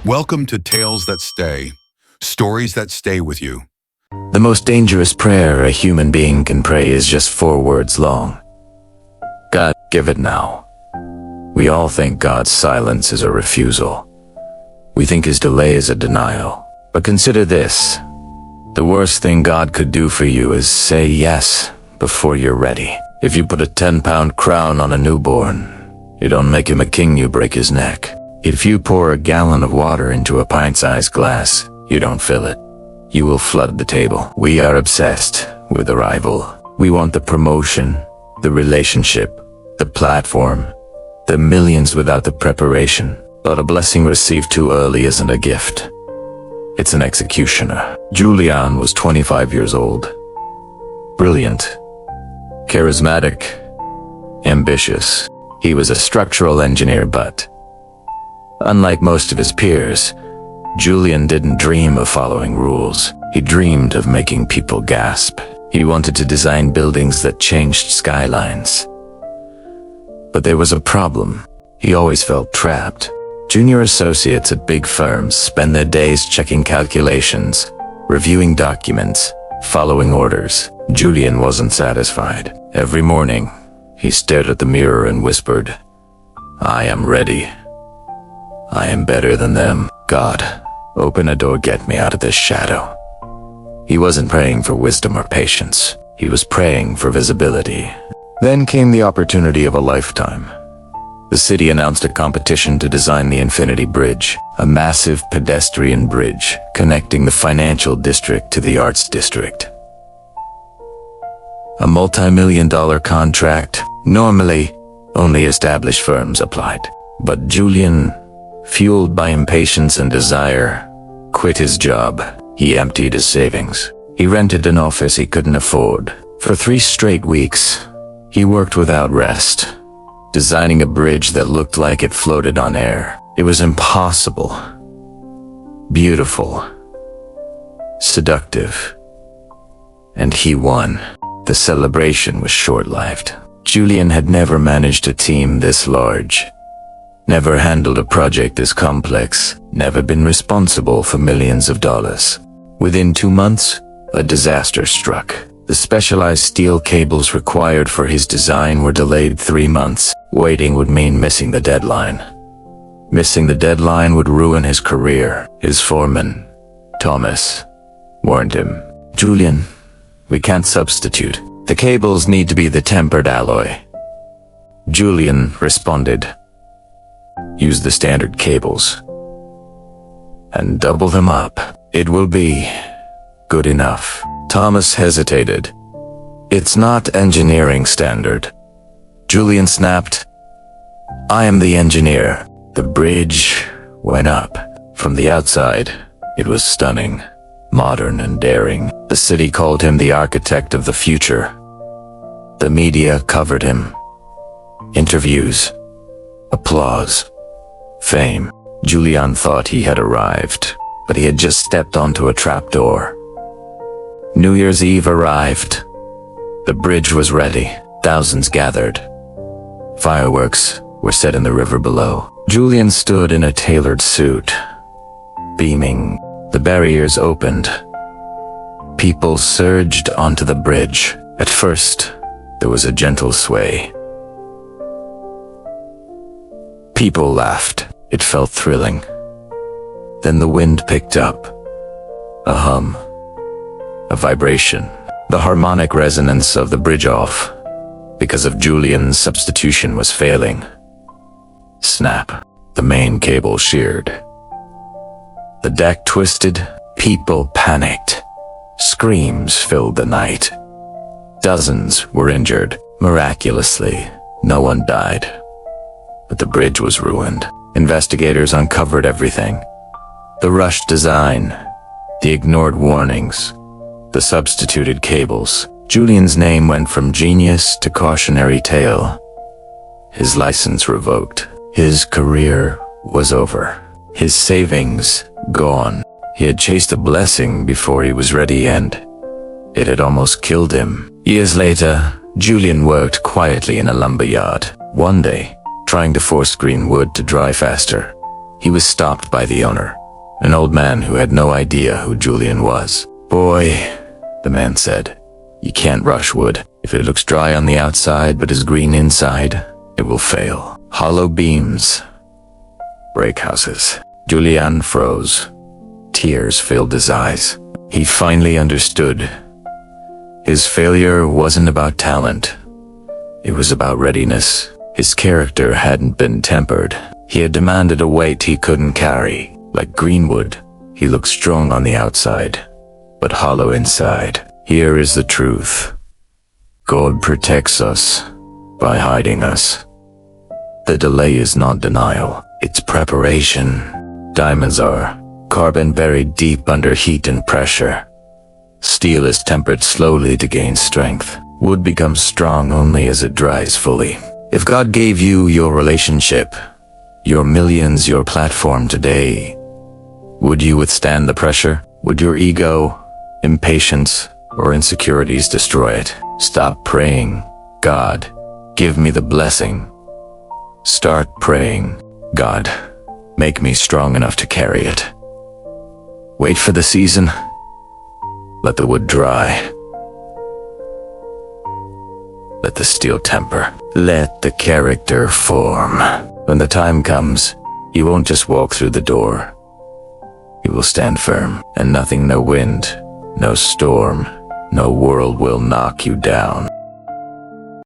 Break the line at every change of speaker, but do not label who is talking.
Welcome to Tales That Stay, stories that stay with you.
The most dangerous prayer a human being can pray is just 4 words long. God, give it now. We all think God's silence is a refusal. We think his delay is a denial. But consider this. The worst thing God could do for you is say yes before you're ready. If you put a 10-pound crown on a newborn, you don't make him a king, you break his neck. If you pour a gallon of water into a pint-sized glass, you don't fill it. You will flood the table. We are obsessed with arrival. We want the promotion, the relationship, the platform, the millions without the preparation. But a blessing received too early isn't a gift. It's an executioner. Julian was 25 years old. Brilliant, charismatic, ambitious. He was a structural engineer, but unlike most of his peers, Julian didn't dream of following rules. He dreamed of making people gasp. He wanted to design buildings that changed skylines. But there was a problem. He always felt trapped. Junior associates at big firms spend their days checking calculations, reviewing documents, following orders. Julian wasn't satisfied. Every morning, he stared at the mirror and whispered, "I am ready. I am better than them. God, open a door, get me out of this shadow." He wasn't praying for wisdom or patience. He was praying for visibility. Then came the opportunity of a lifetime. The city announced a competition to design the Infinity Bridge, a massive pedestrian bridge connecting the financial district to the arts district. A multi-million-dollar contract. Normally, only established firms applied. But Julian, fueled by impatience and desire, quit his job. He emptied his savings. He rented an office he couldn't afford. For 3 straight weeks, he worked without rest, designing a bridge that looked like it floated on air. It was impossible, beautiful, seductive. And he won. The celebration was short-lived. Julian had never managed a team this large, never handled a project this complex, never been responsible for millions of dollars. Within 2 months, a disaster struck. The specialized steel cables required for his design were delayed 3 months. Waiting would mean missing the deadline. Missing the deadline would ruin his career. His foreman, Thomas, warned him, "Julian, we can't substitute. The cables need to be the tempered alloy." Julian responded, "Use the standard cables and double them up. It will be good enough." Thomas hesitated. "It's not engineering standard." Julian snapped, "I am the engineer." The bridge went up. From the outside, it was stunning, modern and daring. The city called him the architect of the future. The media covered him. Interviews, applause, fame. Julian thought he had arrived, but he had just stepped onto a trapdoor. New Year's Eve arrived. The bridge was ready. Thousands gathered. Fireworks were set in the river below. Julian stood in a tailored suit, beaming. The barriers opened. People surged onto the bridge. At first, there was a gentle sway. People laughed. It felt thrilling. Then the wind picked up. A hum. A vibration. The harmonic resonance of the bridge off, because of Julian's substitution, was failing. Snap. The main cable sheared. The deck twisted. People panicked. Screams filled the night. Dozens were injured. Miraculously, no one died. But the bridge was ruined. Investigators uncovered everything. The rushed design, the ignored warnings, the substituted cables. Julian's name went from genius to cautionary tale. His license revoked. His career was over. His savings gone. He had chased a blessing before he was ready, and it had almost killed him. Years later, Julian worked quietly in a lumberyard. One day, trying to force green wood to dry faster, he was stopped by the owner. an old man who had no idea who Julian was. "Boy," the man said, "you can't rush wood. If it looks dry on the outside but is green inside, it will fail. Hollow beams break houses." Julian froze. Tears filled his eyes. He finally understood. His failure wasn't about talent. It was about readiness. His character hadn't been tempered. He had demanded a weight he couldn't carry. Like greenwood, he looked strong on the outside, but hollow inside. Here is the truth. God protects us by hiding us. The delay is not denial, it's preparation. Diamonds are carbon buried deep under heat and pressure. Steel is tempered slowly to gain strength. Wood becomes strong only as it dries fully. If God gave you your relationship, your millions, your platform today, would you withstand the pressure? Would your ego, impatience, or insecurities destroy it? Stop praying, "God, give me the blessing." Start praying, "God, make me strong enough to carry it." Wait for the season. Let the wood dry. Let the steel temper. Let the character form. When the time comes, you won't just walk through the door. You will stand firm, and nothing, no wind, no storm, no world will knock you down.